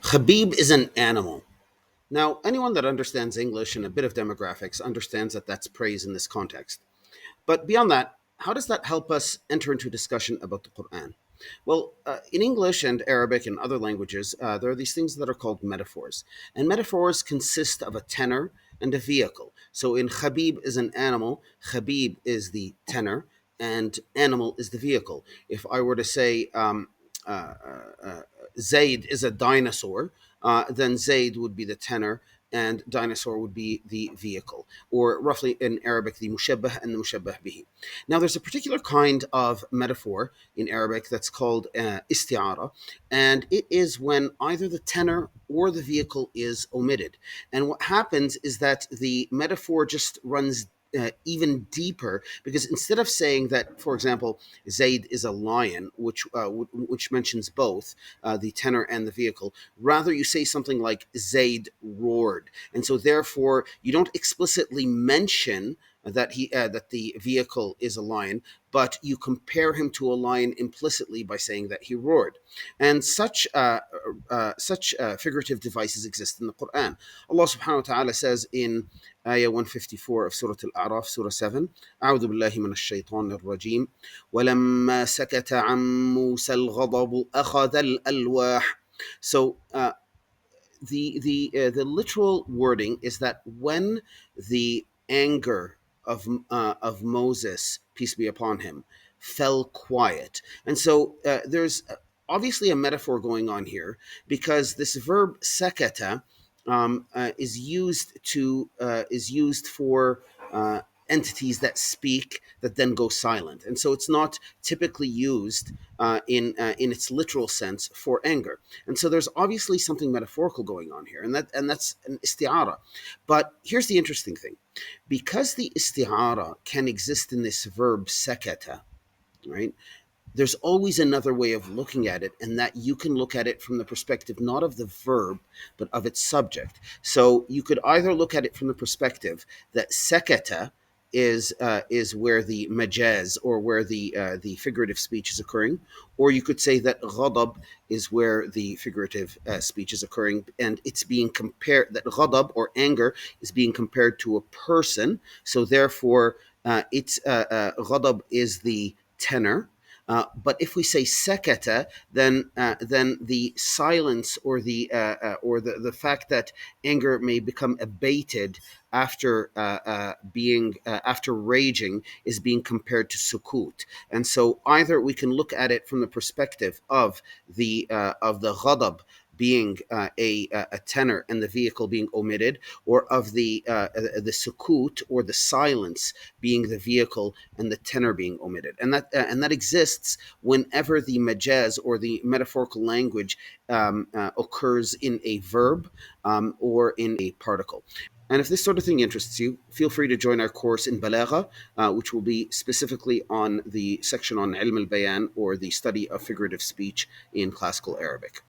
Khabib is an animal. Now, anyone that understands English and a bit of demographics understands that that's praise in this context. But beyond that, how does that help us enter into discussion about the Quran? Well, in English and Arabic and other languages, there are these things that are called metaphors. And metaphors consist of a tenor and a vehicle. So in Khabib is an animal, Khabib is the tenor, and animal is the vehicle. If I were to say uh, uh, Zaid is a dinosaur, then Zaid would be the tenor and dinosaur would be the vehicle, or roughly in Arabic, the mushabbah and the mushabbah bihi. Now, there's a particular kind of metaphor in Arabic that's called isti'ara, and it is when either the tenor or the vehicle is omitted. And what happens is that the metaphor just runs even deeper because instead of saying that, for example, Zaid is a lion, which mentions both the tenor and the vehicle, rather you say something like Zaid roared, and so therefore you don't explicitly mention that the vehicle is a lion, but you compare him to a lion implicitly by saying that he roared. And such figurative devices exist in the Quran. Allah subhanahu wa ta'ala says in ayah 154 of Surah Al-A'raf, Surah 7, أعوذ بالله من الشيطان الرجيم ولما سكت عن موسى الغضب أخذ الألواح. So the literal wording is that when the anger of Moses, peace be upon him, fell quiet, and so there's obviously a metaphor going on here because this verb sakata is used for entities that speak that then go silent, and so it's not typically used in its literal sense for anger. And so there's obviously something metaphorical going on here, and that's an isti'ara. But here's the interesting thing: because the isti'ara can exist in this verb sakata, right? There's always another way of looking at it, and that you can look at it from the perspective not of the verb but of its subject. So you could either look at it from the perspective that sekata is where the majaz, or where the figurative speech is occurring, or you could say that ghadab is where the figurative speech is occurring, and it's being compared, that ghadab or anger is being compared to a person. So therefore, it's ghadab is the tenor, but if we say sekata, then the silence, or the fact that anger may become abated after raging, is being compared to sukut. And so either we can look at it from the perspective of the ghadab being a tenor and the vehicle being omitted, or of the sukut, or the silence, being the vehicle and the tenor being omitted. And that exists whenever the majaz, or the metaphorical language, occurs in a verb, or in a particle. And if this sort of thing interests you, feel free to join our course in Balagha, which will be specifically on the section on Ilm al Bayan, or the study of figurative speech in classical Arabic.